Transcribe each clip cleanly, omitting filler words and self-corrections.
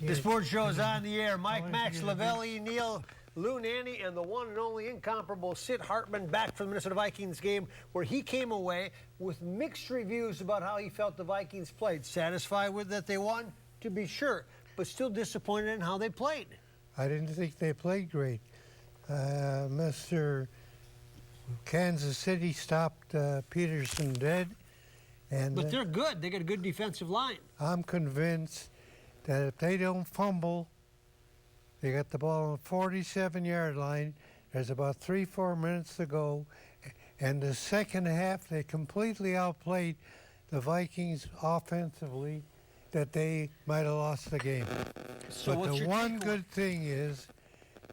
The sports show is on the air. Mike, Max, Lavelli, Neil, Lou Nanny, and the one and only incomparable Sid Hartman back from the Minnesota Vikings game where he came away with mixed reviews about how he felt the Vikings played. Satisfied with that they won, to be sure, but still disappointed in how they played. I didn't think they played great. Mr. Kansas City stopped Peterson dead. But they're good. They got a good defensive line. I'm convinced that if they don't fumble, they got the ball on the 47-yard line. There's about 3-4 minutes to go. And the second half, they completely outplayed the Vikings offensively that they might have lost the game. So but the one good thing is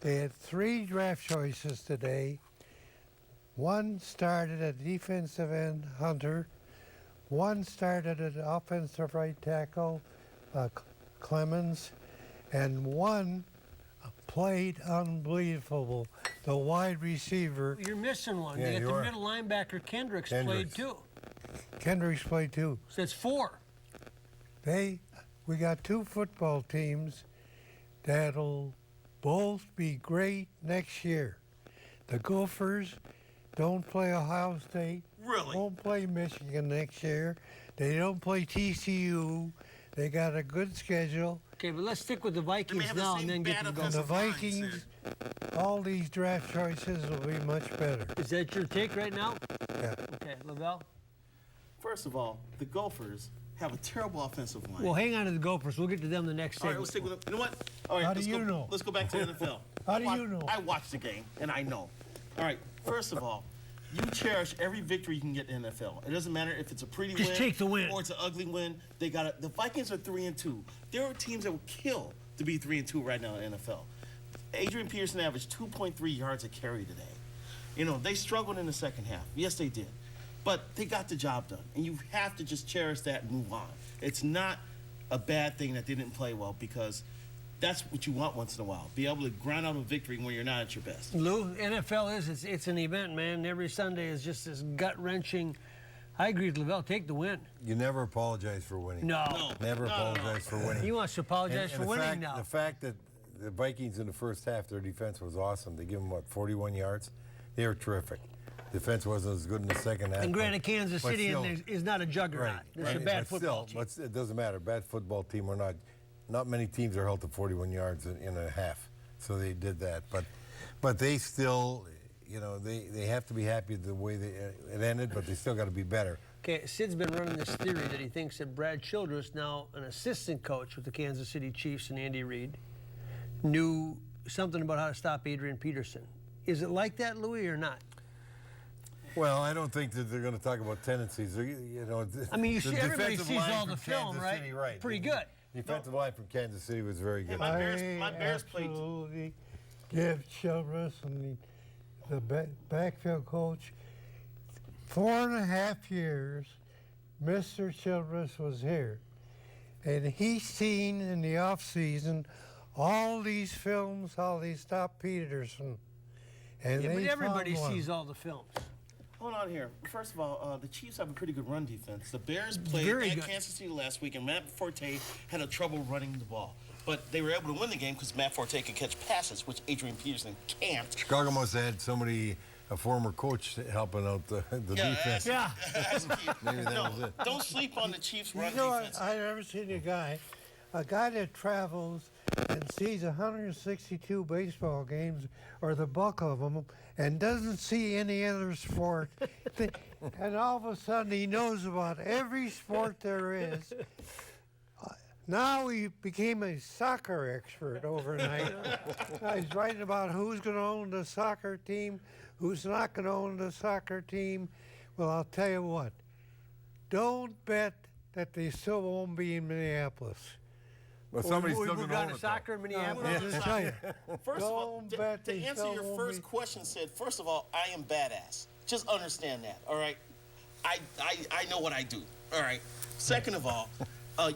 they had 3 draft choices today. One started at defensive end, Hunter. One started at offensive right tackle, Clemens, and one played unbelievable, the wide receiver. You're missing one. Yeah, you got the middle linebacker, Kendricks played too. Kendricks played too. So that's 4. We got 2 football teams that'll both be great next year. The Gophers don't play Ohio State. Really? Won't play Michigan next year. They don't play TCU. They got a good schedule. Okay, but let's stick with the Vikings now and then get to go. The Vikings, all these draft choices will be much better. Is that your take right now? Yeah. Okay, Lavelle? First of all, the Gophers have a terrible offensive line. Well, hang on to the Gophers. We'll get to them the next All right, segment. let's stick with them. You know what? All right, How do you know? Let's go back to the NFL. How do you know? I watched the game, and I know. All right, first of all, you cherish every victory you can get in the NFL. It doesn't matter if it's a pretty win. Just take the win. Or it's an ugly win. They got it. The Vikings are 3-2. There are teams that would kill to be 3-2 right now in the NFL. Adrian Peterson averaged 2.3 yards a carry today. You know, they struggled in the second half. Yes, they did. But they got the job done. And you have to just cherish that and move on. It's not a bad thing that they didn't play well because that's what you want once in a while. Be able to grind out a victory when you're not at your best. Lou, NFL it's an event, man. Every Sunday is just this gut-wrenching. I agree with Lavelle. Take the win. You never apologize for winning. No. Never apologize for winning. He wants to apologize for winning now. The fact that the Vikings in the first half, their defense was awesome. They give them, 41 yards? They were terrific. Defense wasn't as good in the second half. And granted, Kansas City is not a juggernaut. Right, This is a bad football team. But it doesn't matter. Bad football team or not. Not many teams are held to 41 yards in a half, so they did that. But they still, you know, they have to be happy the way it ended, but they still got to be better. Okay, Sid's been running this theory that he thinks that Brad Childress, now an assistant coach with the Kansas City Chiefs and Andy Reid, knew something about how to stop Adrian Peterson. Is it like that, Louis, or not? Well, I don't think that they're going to talk about tendencies. You know, I mean, everybody sees all the film, right? City, right? Pretty good. The defensive line from Kansas City was very good. My Bears played. Absolutely give Childress and the backfield coach 4.5 years. Mr. Childress was here, and he's seen in the offseason all these films how they stopped Peterson. And Yeah, but they everybody found one. sees all the films. Hold on here. First of all, the Chiefs have a pretty good run defense. The Bears played Very at good. Kansas City last week, and Matt Forte had a trouble running the ball. But they were able to win the game because Matt Forte could catch passes, which Adrian Peterson can't. Chicago must have had somebody, a former coach, helping out the defense. Yeah. Maybe that was it. Don't sleep on the Chiefs' run You know, defense. I've never seen a guy that travels and sees 162 baseball games, or the bulk of them, and doesn't see any other sport. And all of a sudden he knows about every sport there is. Now he became a soccer expert overnight. He's writing about who's going to own the soccer team, who's not going to own the soccer team. Well, I'll tell you what. Don't bet that they still won't be in Minneapolis. Well, somebody's we still moved going to on own to it, soccer in We're Minneapolis. on to Just soccer. tell you. First of all, Don't bet to they answer still your won't first be. question, Sid, first of all, I am badass. Just understand that, all right? I know what I do, all right? Second of all,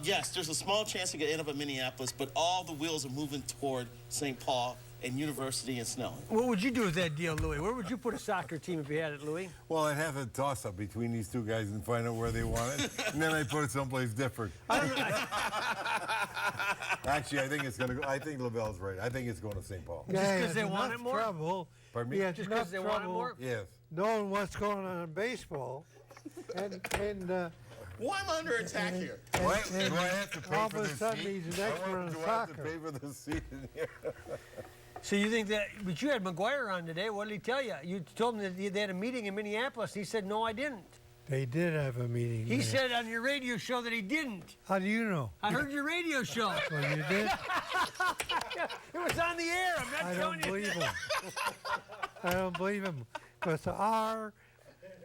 yes, there's a small chance it could end up in Minneapolis, but all the wheels are moving toward St. Paul and University and Snelling. What would you do with that deal, Louis? Where would you put a soccer team if you had it, Louis? Well, I'd have a toss-up between these two guys and find out where they want it, and then I'd put it someplace different. Actually, I think it's going to go. I think LaBelle's right. I think it's going to St. Paul. Just 'cause they has want enough it more? Trouble. Pardon me? He has Just 'cause enough they want it trouble more? Yes. knowing what's going on in baseball, and Why am I under attack here? Do I have to pay all for of a this sudden seat? he's an expert in Do I have to soccer. pay for this seat in here? So you think that, but you had McGuire on today. What did he tell you? You told him that they had a meeting in Minneapolis. He said, no, I didn't. They did have a meeting. He there. said on your radio show that he didn't. How do you know? I heard your radio show. Well, you did? It was on the air. I'm not I telling don't you. believe him. I don't believe him. Because our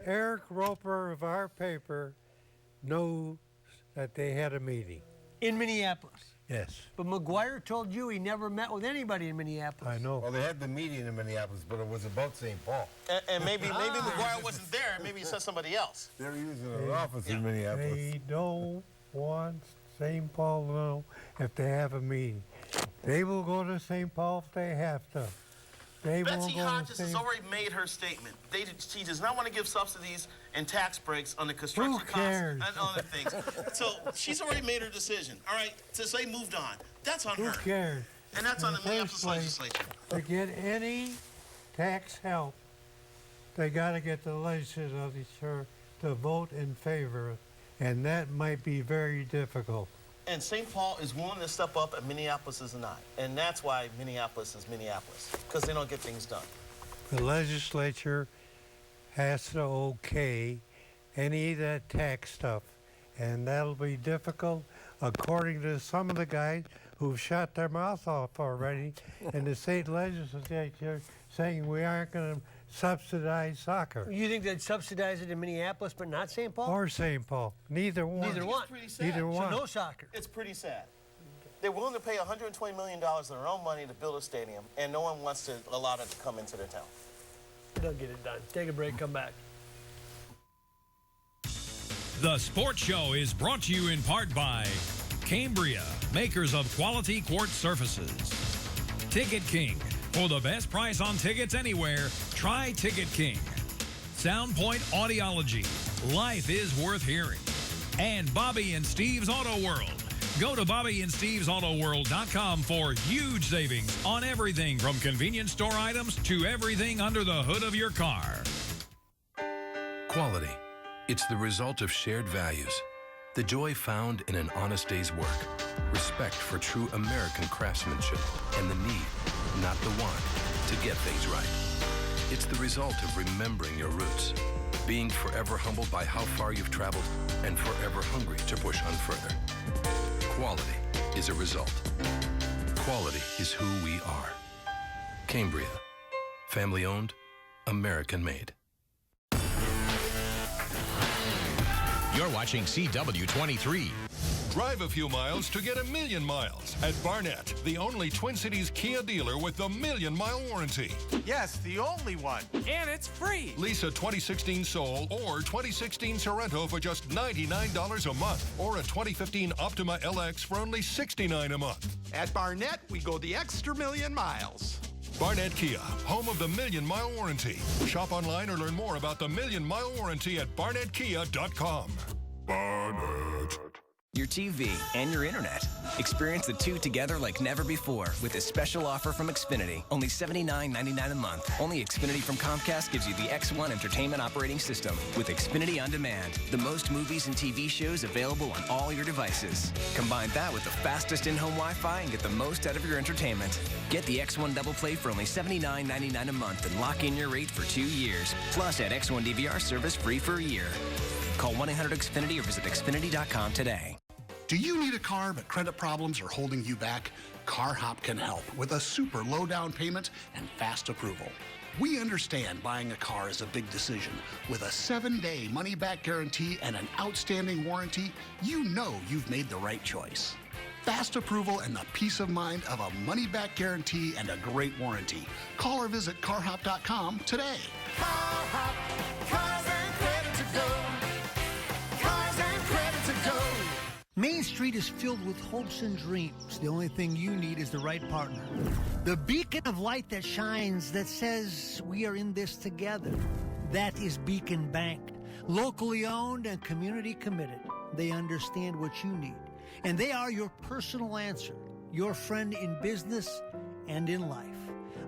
Eric Roper of our paper knows that they had a meeting. In Minneapolis. Yes, But McGuire told you he never met with anybody in Minneapolis. I know. Well, they had the meeting in Minneapolis, but it was about St. Paul. And maybe McGuire wasn't there. Maybe he said somebody else. They're using an office in Minneapolis. They don't want St. Paul to know if they have a meeting. They will go to St. Paul if they have to. They Betsy won't go to Hodges has St. already made her statement. She does not want to give subsidies and tax breaks on the construction Who cares? costs and other things. So she's already made her decision. All right, to say moved on. That's on Who her. cares? And that's on the In the Minneapolis first place, legislature. To get any tax help, they got to get the legislature to vote in favor, and that might be very difficult. And St. Paul is willing to step up, and Minneapolis is not. And that's why Minneapolis is Minneapolis, because they don't get things done. The legislature has to okay any of that tax stuff, and that'll be difficult, according to some of the guys who've shut their mouth off already in the state legislature, saying we aren't going to subsidize soccer You think they'd subsidize it in Minneapolis but not St. Paul? or St. Paul. Neither one. Neither one. It's pretty sad. Neither So one. no soccer. It's pretty sad. They're willing to pay $120 million of their own money to build a stadium, and no one wants to allow it to come into their town. They'll get it done. Take a break, come back. The Sports Show is brought to you in part by Cambria, makers of quality quartz surfaces. Ticket King. For the best price on tickets anywhere, try Ticket King. Soundpoint Audiology. Life is worth hearing. And Bobby and Steve's Auto World. Go to BobbyandSteve'sAutoWorld.com for huge savings on everything from convenience store items to everything under the hood of your car. Quality. It's the result of shared values. The joy found in an honest day's work. Respect for true American craftsmanship and the need, not the want, to get things right. It's the result of remembering your roots, being forever humbled by how far you've traveled and forever hungry to push on further. Quality is a result. Quality is who we are. Cambria. Family owned, American made. You're watching CW-23. Drive a few miles to get 1,000,000 miles at Barnett, the only Twin Cities Kia dealer with the 1,000,000-mile warranty. Yes, the only one. And it's free. Lease a 2016 Soul or 2016 Sorrento for just $99 a month, or a 2015 Optima LX for only $69 a month. At Barnett, we go the extra 1,000,000 miles. Barnett Kia, home of the 1,000,000-mile warranty. Shop online or learn more about the 1,000,000-mile warranty at barnettkia.com. Barnett. Your TV and your internet. Experience the two together like never before with this special offer from Xfinity. Only $79.99 a month. Only Xfinity from Comcast gives you the X1 entertainment operating system. With Xfinity On Demand, the most movies and TV shows available on all your devices. Combine that with the fastest in-home Wi-Fi and get the most out of your entertainment. Get the X1 Double Play for only $79.99 a month and lock in your rate for 2 years. Plus, add X1 DVR service free for a year. Call 1-800-XFINITY or visit Xfinity.com today. Do you need a car but credit problems are holding you back? CarHop can help with a super low down payment and fast approval. We understand buying a car is a big decision. With a 7-day money-back guarantee and an outstanding warranty, you know you've made the right choice. Fast approval and the peace of mind of a money-back guarantee and a great warranty. Call or visit carhop.com today. CarHop, cars and credit to go. Cars and credit to go. Main Street Street is filled with hopes and dreams. The only thing you need is the right partner. The beacon of light that shines, that says we are in this together. That is Beacon Bank. Locally owned and community committed. They understand what you need. And they are your personal answer. Your friend in business and in life.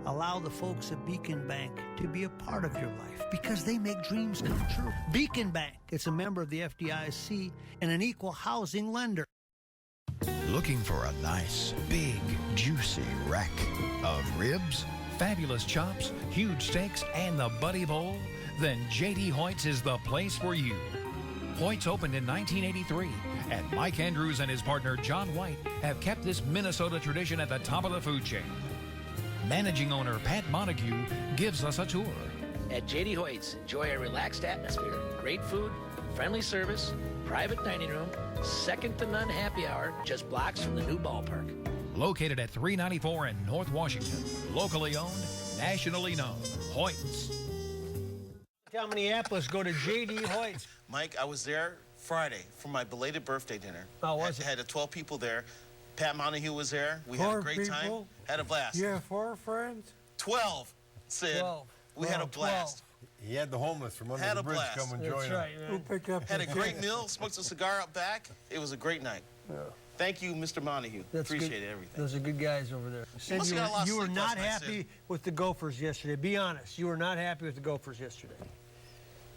Allow the folks at Beacon Bank to be a part of your life because they make dreams come true. Beacon Bank, it's a member of the FDIC and an equal housing lender. Looking for a nice, big, juicy rack of ribs? Fabulous chops, huge steaks, and the Buddy Bowl? Then J.D. Hoyt's is the place for you. Hoyt's opened in 1983, and Mike Andrews and his partner John White have kept this Minnesota tradition at the top of the food chain. Managing owner Pat Montague gives us a tour. At J.D. Hoyt's, enjoy a relaxed atmosphere, great food, friendly service, private dining room, second-to-none happy hour, just blocks from the new ballpark. Located at 394 in North Washington. Locally owned, nationally known. Hoyt's. Down Minneapolis, go to J.D. Hoyt's. Mike, I was there Friday for my belated birthday dinner. Oh, was it? Had 12 people there. Pat Montague was there. We had a great time. Had a blast. You have 4 friends? 12, Sid. 12. We had a blast. 12. He had the homeless from under Had the a bridge blast. come and join That's him. right, man. Who picked up Had the a great kids? meal, smoked a cigar out back. It was a great night. Yeah. Thank you, Mr. Montague. That's Appreciate good. everything. Those are good guys over there. Sid, must have got a lot of you were sleep not last night, happy Sid. with the Gophers yesterday. Be honest. You were not happy with the Gophers yesterday.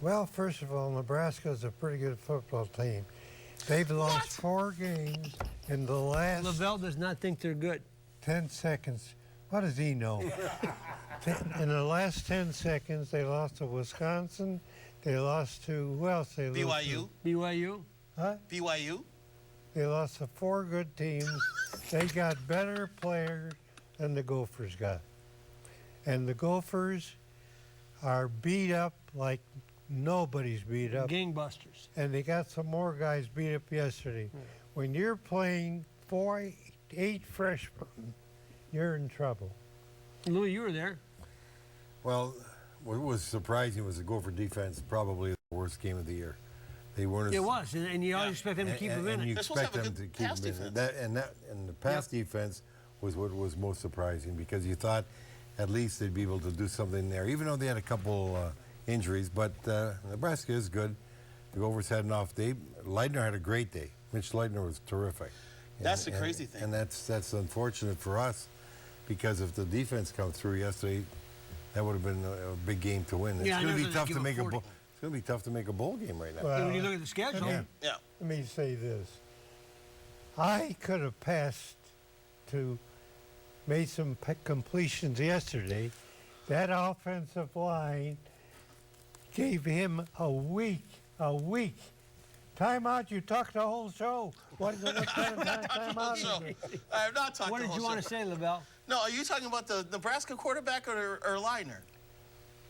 Well, first of all, Nebraska's a pretty good football team. They've lost 4 games in the last Lavelle does not think they're good. 10 seconds. What does he know? In the last 10 seconds, they lost to Wisconsin. They lost to, who else they lost BYU? BYU? Huh? BYU? They lost to 4 good teams. They got better players than the Gophers got. And the Gophers are beat up like nobody's beat up. Gangbusters. And they got some more guys beat up yesterday. When you're playing 8 freshmen, you're in trouble. Louis, you were there. Well, what was surprising was the Gopher defense, probably the worst game of the year. They weren't. It was, and you always expect them to keep them in and it. you They're supposed to expect have a them good to keep pass them in it. And the pass defense was what was most surprising because you thought at least they'd be able to do something there, even though they had a couple injuries. But Nebraska is good. The Gophers had an off day. Leitner had a great day. Mitch Leitner was terrific. That's the crazy thing. And that's unfortunate for us because if the defense comes through yesterday, that would have been a big game to win. Yeah, It's going to be tough give to up make 40. It's going to be tough to make a bowl game right now. Well, When you look at the schedule. Yeah. Yeah. Let me say this. I could have passed to made some completions yesterday. That offensive line gave him a week. Timeout, you talked the whole show. What kind of timeout is it? I have not talked What the did whole you want to show. say, Lavelle? No, are you talking about the Nebraska quarterback or Leitner?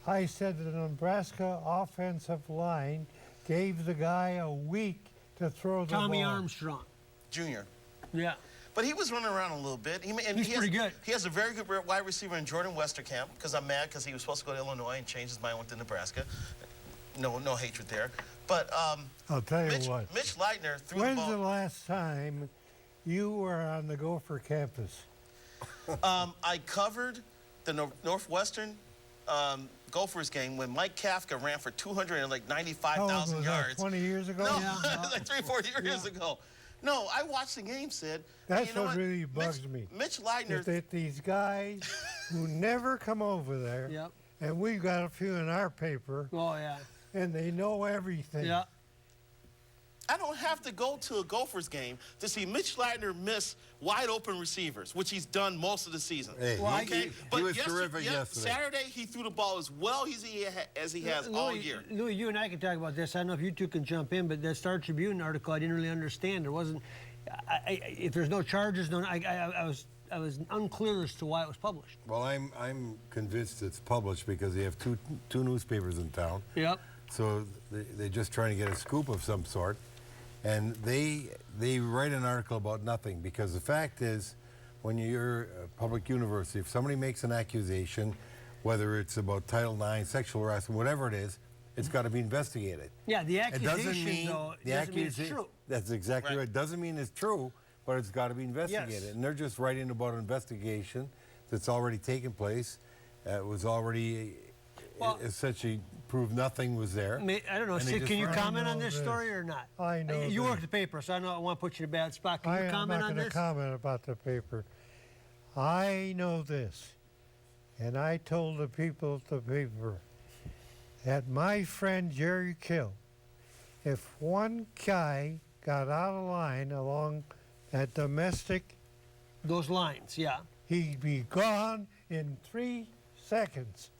I said the Nebraska offensive line gave the guy a week to throw the Tommy ball. Armstrong. Junior. Yeah. But he was running around a little bit. He's pretty good. He has a very good wide receiver in Jordan Westerkamp because I'm mad because he was supposed to go to Illinois and change his mind, went to Nebraska. No hatred there. But I'll tell you what. Mitch Leitner threw When's the the ball. last time you were on the Gopher campus? I covered the Northwestern Gophers game when Mike Kafka ran for 295,000 yards. 20 years ago? No, Yeah. like 3 or 4 years ago. No, I watched the game, Sid. That's You know what really bugs me. Mitch Leitner. Is that these guys who never come over there, Yep. and we've got a few in our paper, Oh, yeah. and they know everything. Yeah. I don't have to go to a Gophers game to see Mitch Leitner miss wide open receivers, which he's done most of the season. Hey, Okay, he was terrific yesterday. Saturday he threw the ball as well as he has all year. Louis, you and I can talk about this. I don't know if you two can jump in, but that Star Tribune article, I didn't really understand. There wasn't, if there's no charges, I was unclear as to why it was published. Well, I'm convinced it's published because they have two newspapers in town. Yep. So they're just trying to get a scoop of some sort. And they write an article about nothing because the fact is, when you're a public university, if somebody makes an accusation, whether it's about Title IX, sexual harassment, whatever it is, It's got to be investigated. Yeah, the It doesn't accusation, mean though, the doesn't mean it's accusa- true. That's exactly right. It doesn't mean it's true, but it's got to be investigated. Yes. And they're just writing about an investigation that's already taken place. It was already essentially proved nothing was there. I don't know, And they Sid, just can you run- comment on this story or not? I know You this. work the paper, so I know I want to put you in a bad spot. Can you I'm comment not on going this? to comment about the paper. I know this, and I told the people at the paper that my friend Jerry Kill, if one guy got out of line along that domestic, those lines, yeah, he'd be gone in 3 seconds.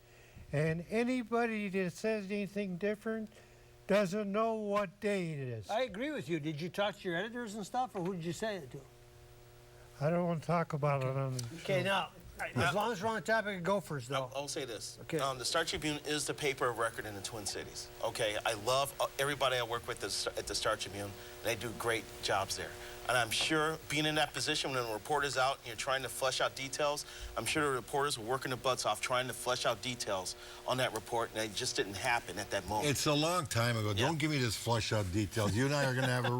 And anybody that says anything different doesn't know what day it is. I agree with you. Did you talk to your editors and stuff, or who did you say it to? I don't want to talk about it on the Okay, show. now, as long as we're on the topic of Gophers, though. I'll say this. Okay. The Star Tribune is the paper of record in the Twin Cities. Okay, I love everybody I work with at the Star Tribune. They do great jobs there. And I'm sure being in that position when a reporter's out and you're trying to flesh out details, I'm sure the reporters were working their butts off trying to flesh out details on that report, and it just didn't happen at that moment. It's a long time ago. Yeah. Don't give me this flush out details. You and I are going to have a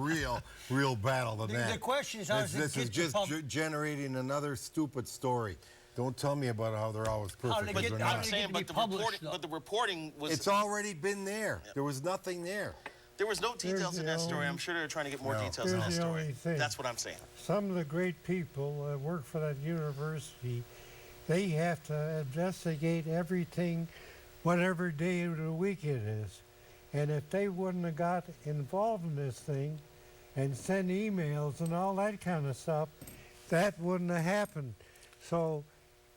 real battle than that. The question is, how does it This get is to just public? generating another stupid story. Don't tell me about how they're always perfect. they 'cause get- they're how not. they get to be published, though? But the reporting was... It's already been there. There was nothing there. There was no details in the that story. only- I'm sure they were trying to get more No. details in Here's that the story. only thing. That's what I'm saying. Some of the great people that work for that university, they have to investigate everything, whatever day of the week it is. And if they wouldn't have got involved in this thing and send emails and all that kind of stuff, that wouldn't have happened. So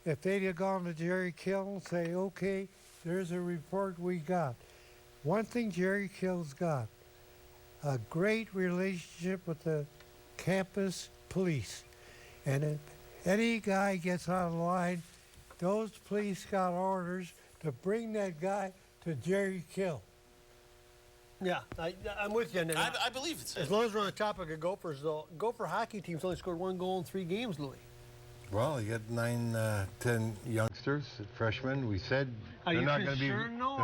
if they'd have gone to Jerry Kill and say, okay, there's a report we got. One thing Jerry Kill's got, a great relationship with the campus police. And if any guy gets out of line, those police got orders to bring that guy to Jerry Kill. Yeah, I'm with you on that. I believe it's As long as we're on the topic of Gophers, though, Gopher hockey team's only scored 1 goal in 3 games, Louis. Well, you got 9, 10 youngsters, freshmen. We said Are they're you not going to be. concerned, though,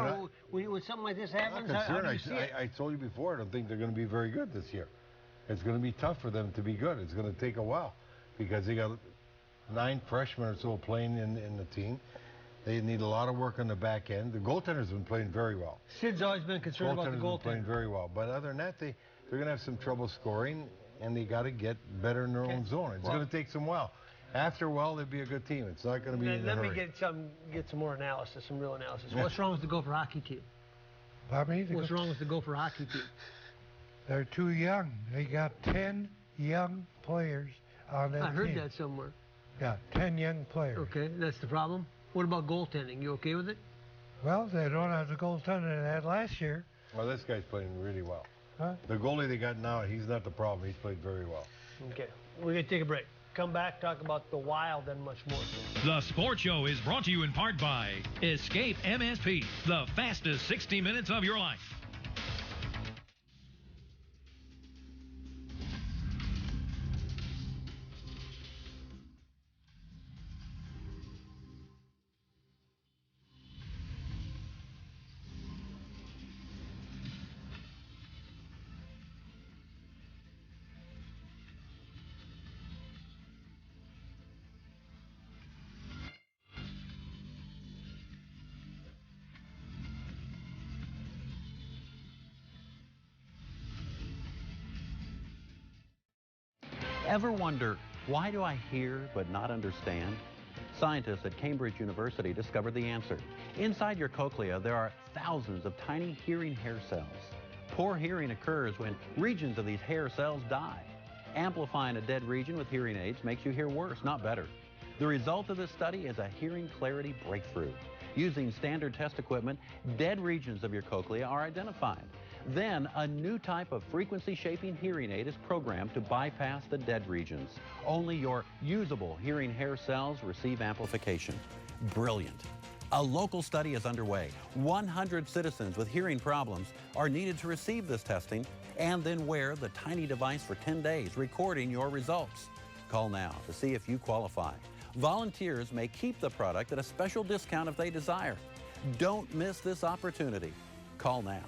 they're or when something like this I'm happens? not How do you concerned. see it? I told you before, I don't think they're going to be very good this year. It's going to be tough for them to be good. It's going to take a while because they got 9 freshmen or so playing in the team. They need a lot of work on the back end. The goaltender's been playing very well. Sid's always been concerned about the Goaltender's been playing goaltender. very well. But other than that, they're going to have some trouble scoring, and they got to get better in their own zone. It's going to take some while. After a while, they'll be a good team. It's not going to be in a Let me hurry. get some more analysis, some real analysis. Yeah. What's wrong with the Gopher hockey team? Pardon me? What's wrong with the Gopher hockey team? They're too young. They got 10 young players on that I heard team. that somewhere. Yeah, 10 young players. Okay, that's the problem. What about goaltending? You okay with it? Well, they don't have the goaltender they had last year. Well, this guy's playing really well. Huh? The goalie they got now, he's not the problem. He's played very well. Okay, we're going to take a break. Come back, talk about the Wild and much more. The Sports Show is brought to you in part by Escape MSP, the fastest 60 minutes of your life. Ever wonder, why do I hear but not understand? Scientists at Cambridge University discovered the answer. Inside your cochlea, there are thousands of tiny hearing hair cells. Poor hearing occurs when regions of these hair cells die. Amplifying a dead region with hearing aids makes you hear worse, not better. The result of this study is a hearing clarity breakthrough. Using standard test equipment, dead regions of your cochlea are identified. Then, a new type of frequency-shaping hearing aid is programmed to bypass the dead regions. Only your usable hearing hair cells receive amplification. Brilliant. A local study is underway. 100 citizens with hearing problems are needed to receive this testing and then wear the tiny device for 10 days, recording your results. Call now to see if you qualify. Volunteers may keep the product at a special discount if they desire. Don't miss this opportunity. Call now.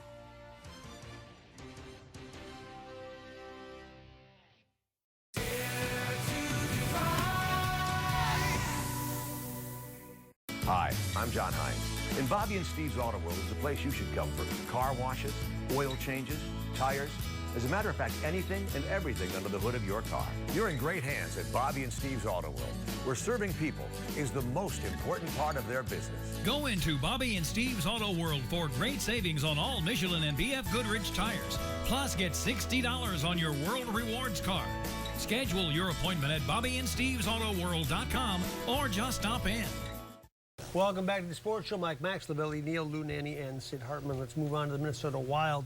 Hi, I'm John Hines. And Bobby and Steve's Auto World is the place you should come for car washes, oil changes, tires. As a matter of fact, anything and everything under the hood of your car. You're in great hands at Bobby and Steve's Auto World, where serving people is the most important part of their business. Go into Bobby and Steve's Auto World for great savings on all Michelin and BF Goodrich tires. Plus, get $60 on your World Rewards card. Schedule your appointment at BobbyandSteve'sAutoWorld.com or just stop in. Welcome back to the Sports Show. Mike Max, Lavelli, Neil, Lou Nanny, and Sid Hartman. Let's move on to the Minnesota Wild.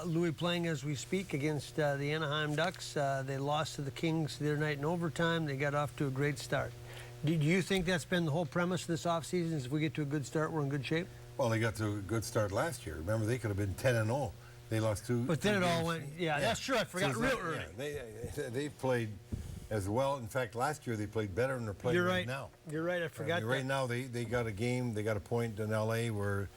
Louis playing as we speak against the Anaheim Ducks. They lost to the Kings the other night in overtime. They got off to a great start. Do you think that's been the whole premise of this offseason? Is if we get to a good start, we're in good shape? Well, they got to a good start last year. Remember, they could have been 10-0. They lost two. But then it all went. Yeah, that's true. I forgot real early. Yeah, they played as well. In fact, last year they played better than they're playing right now. You're right. I forgot. Right now they got a game. They got a point in L.A. where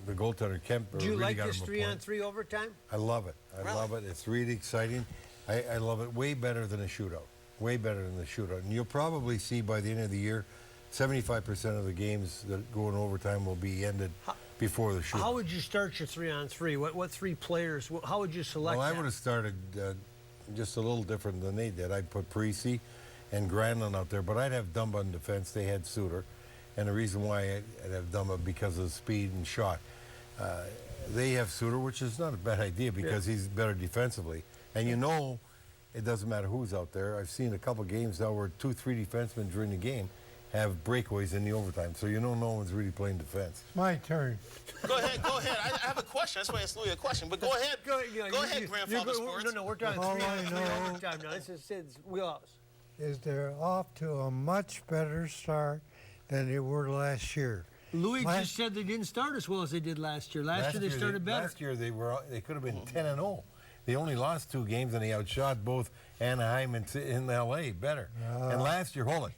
the goaltender Kemp. Do you really like got this him a 3-on-3 overtime? I love it. I love it. It's really exciting. I love it way better than a shootout. Way better than the shootout. And you'll probably see by the end of the year, 75% of the games that go in overtime will be ended before the shootout. How would you start your 3-on-3? What three players? How would you select? Well, I would have started just a little different than they did. I'd put Parisi and Granlund out there, but I'd have Dumba in defense. They had Suter. And the reason why I'd have Dumba because of the speed and shot. They have Suter, which is not a bad idea because he's better defensively. And you know it doesn't matter who's out there. I've seen a couple games now where 2-3 defensemen during the game have breakaways in the overtime. So you know no one's really playing defense. My turn. Go ahead. I have a question. That's why I asked Louis a question. But go ahead. Go ahead, Grandfather Sports. No, we're talking All 3-on-3 overtime now. This is Sid's wheelhouse. Is they're off to a much better start than they were last year. Louis just said they didn't start as well as they did last year. Last year they started better. Last year they could have been 10-0. They only lost 2 games and they outshot both Anaheim and in L.A. better. And last year, hold it.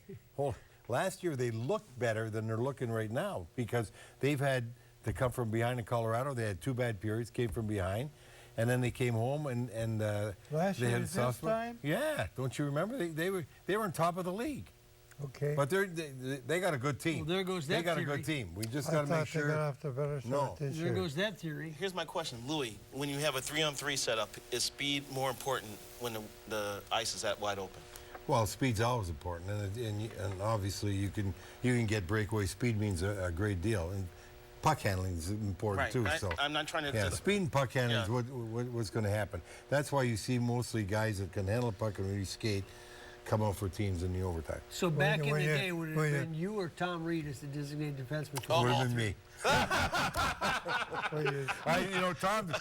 Last year they looked better than they're looking right now because they've had to come from behind in Colorado. They had 2 bad periods, came from behind, and then they came home and last they year had this time? Yeah, don't you remember? They were on top of the league. Okay. But they got a good team. Well, there goes that They got theory. a good team. We just got to make sure. They got off to a better start this There year. goes that theory. Here's my question, Louis. When you have a 3-on-3 setup, is speed more important when the ice is that wide open? Well, speed's always important, and obviously you can get breakaway. Speed means a great deal, and puck handling is important too. So I'm not trying to. Speed and puck handling is what's going to happen. That's why you see mostly guys that can handle a puck and really skate come out for teams in the overtime. So back in the day, would it have been you or Tom Reed as the designated defenseman? Would have been me. Tom's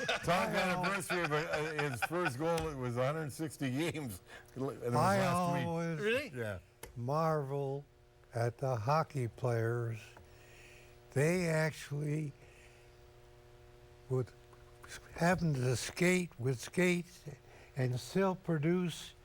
anniversary of his first goal, it was 160 games. And it was I last week. always Yeah. marvel at the hockey players. They actually would happen to skate with skates and still produce.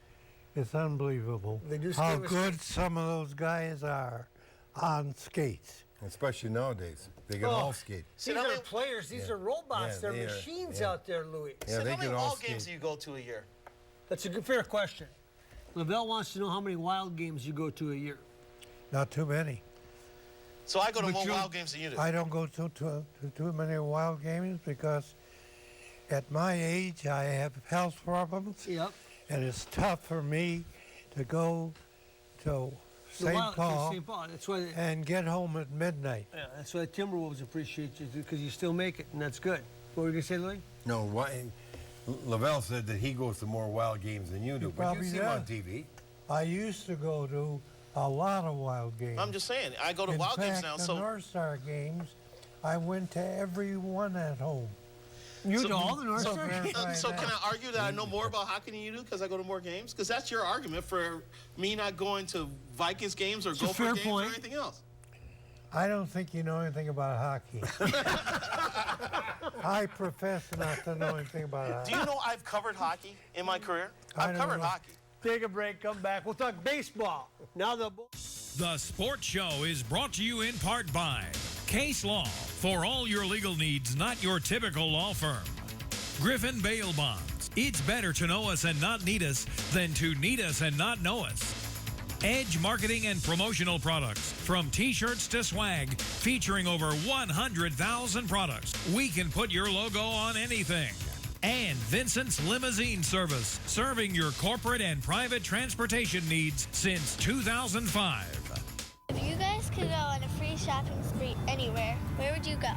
It's unbelievable They do how skate with good some of those guys are on skates. Especially nowadays. They can all skate. These are players. These are robots. Yeah, They're they are. machines Yeah. out there, Louis. Yeah, they how many can all ball skate. games do you go to a year? That's a fair question. Lavelle wants to know how many Wild games you go to a year. Not too many. So I go to more Wild games than you do. I don't go to too many Wild games because at my age I have health problems. Yep. And it's tough for me to go to St. Paul, That's why and get home at midnight. Yeah, that's why the Timberwolves appreciate you because you still make it, and that's good. What were you gonna say, Louis? No, Lavelle said that he goes to more Wild games than you do, but you probably see him does. on TV. I used to go to a lot of Wild games. I'm just saying, I go to In Wild games fact, now. the So North Star games, I went to every one at home. You to all the North so, Star? so can I argue that I know more about hockey than you do because I go to more games? Because that's your argument for me not going to Vikings games or Gopher games or anything else. I don't think you know anything about hockey. I profess not to know anything about hockey. Do you know I've covered hockey in my career? I've covered hockey. Take a break, come back. We'll talk baseball. Now the Sports Show is brought to you in part by Case Law, for all your legal needs, not your typical law firm. Griffin Bail Bonds. It's better to know us and not need us than to need us and not know us. Edge Marketing and Promotional Products. From t-shirts to swag, featuring over 100,000 products. We can put your logo on anything. And Vincent's Limousine Service, serving your corporate and private transportation needs since 2005. If you guys could go on a free shopping spree anywhere, where would you go?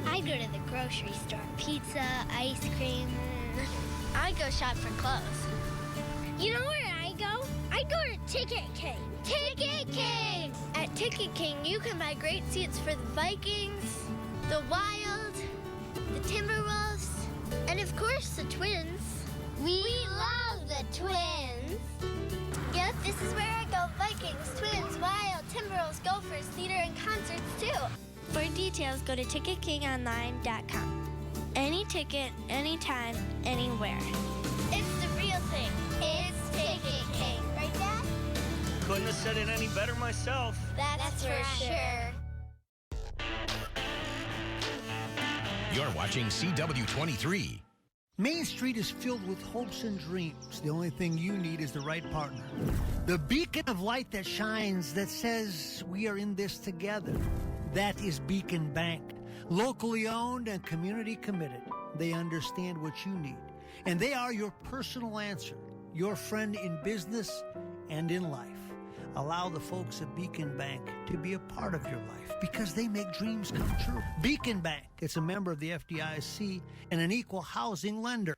I'd go to the grocery store. Pizza, ice cream. I'd go shop for clothes. You know where I go? I'd go to Ticket King. Ticket King! At Ticket King, you can buy great seats for the Vikings, the Wild, the Timberwolves, and of course the Twins. We love the Twins. Yep, this is where I go. Vikings, Twins, Wild, Timberwolves, Gophers, theater, and concerts too. For details, go to TicketKingOnline.com. Any ticket, anytime, anywhere. It's the real thing. It's Ticket King. Right, Dad? Couldn't have said it any better myself. That's for sure. You're watching CW-23. Main Street is filled with hopes and dreams. The only thing you need is the right partner. The beacon of light that shines, that says we are in this together. That is Beacon Bank. Locally owned and community committed. They understand what you need. And they are your personal answer. Your friend in business and in life. Allow the folks at Beacon Bank to be a part of your life because they make dreams come true. Beacon Bank, it's a member of the FDIC and an equal housing lender.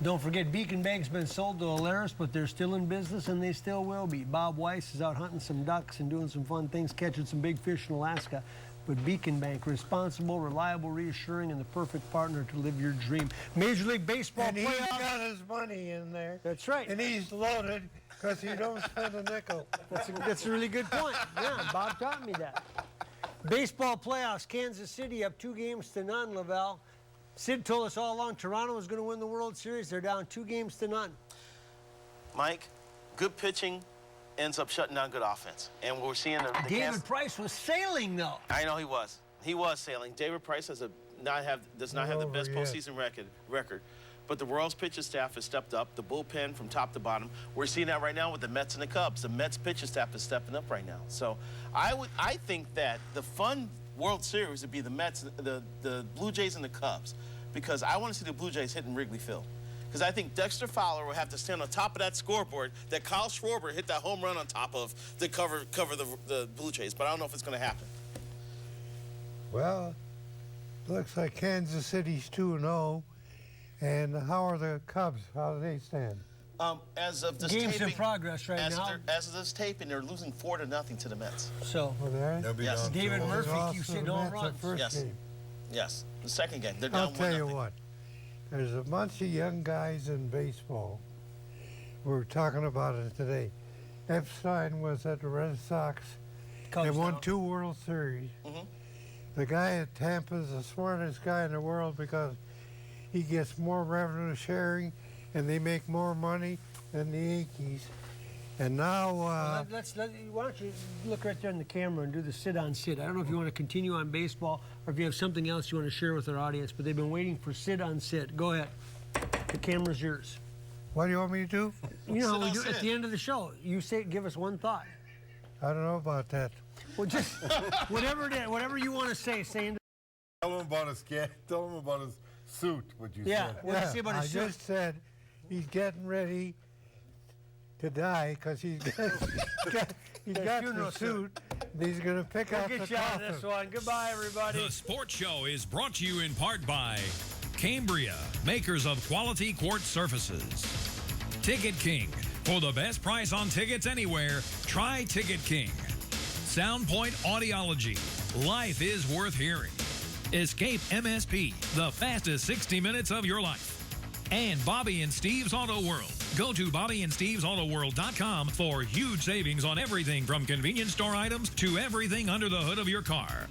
Don't forget, Beacon Bank's been sold to Alaris, but they're still in business, and they still will be. Bob Weiss is out hunting some ducks and doing some fun things, catching some big fish in Alaska. But Beacon Bank, responsible, reliable, reassuring, and the perfect partner to live your dream. Major League Baseball And he's playoffs. got his money in there. That's right. And he's loaded because he don't spend a nickel. That's a really good point. Yeah, Bob taught me that. Baseball playoffs, Kansas City up 2-0, Lavelle. Sid told us all along Toronto was going to win the World Series. They're down 2-0. Mike, good pitching ends up shutting down good offense. And we're seeing the David Price was sailing, though. I know he was. He was sailing. David Price does not have the best postseason record. But the Royals pitching staff has stepped up. The bullpen from top to bottom. We're seeing that right now with the Mets and the Cubs. The Mets pitching staff is stepping up right now. So I think that the fun World Series would be the Mets, the Blue Jays and the Cubs, because I want to see the Blue Jays hitting Wrigley Field. Because I think Dexter Fowler will have to stand on top of that scoreboard that Kyle Schwarber hit that home run on top of to cover the Blue Jays. But I don't know if it's going to happen. Well, looks like Kansas City's 2-0. And how are the Cubs? How do they stand? As of this Game's taping, in progress right now. As of this taping, they're losing 4-0 to the Mets. So, yes. David Murphy keeps hitting home runs. Yes. Game. Yes. The second game, they're down 1-0. I'll tell you what. There's a bunch of young guys in baseball. We're talking about it today. Epstein was at the Red Sox and won 2 World Series. The guy at Tampa is the smartest guy in the world because he gets more revenue sharing and they make more money than the Yankees. And now... why don't you look right there in the camera and do the sit-on-sit. I don't know if you want to continue on baseball or if you have something else you want to share with our audience, but they've been waiting for sit-on-sit. Go ahead. The camera's yours. What do you want me to do? You know how we do at the end of the show. You say, give us one thought. I don't know about that. Well, just whatever it is, whatever you want to say into. Tell him about his suit, what you said. What did you say about his suit? I just said he's getting ready to die because he's got the suit. He's going to pick out the Good shot on coffin. this one. Goodbye, everybody. The Sports Show is brought to you in part by Cambria, makers of quality quartz surfaces. Ticket King. For the best price on tickets anywhere, try Ticket King. Soundpoint Audiology. Life is worth hearing. Escape MSP, the fastest 60 minutes of your life. And Bobby and Steve's Auto World. Go to BobbyandSteve'sAutoWorld.com for huge savings on everything from convenience store items to everything under the hood of your car.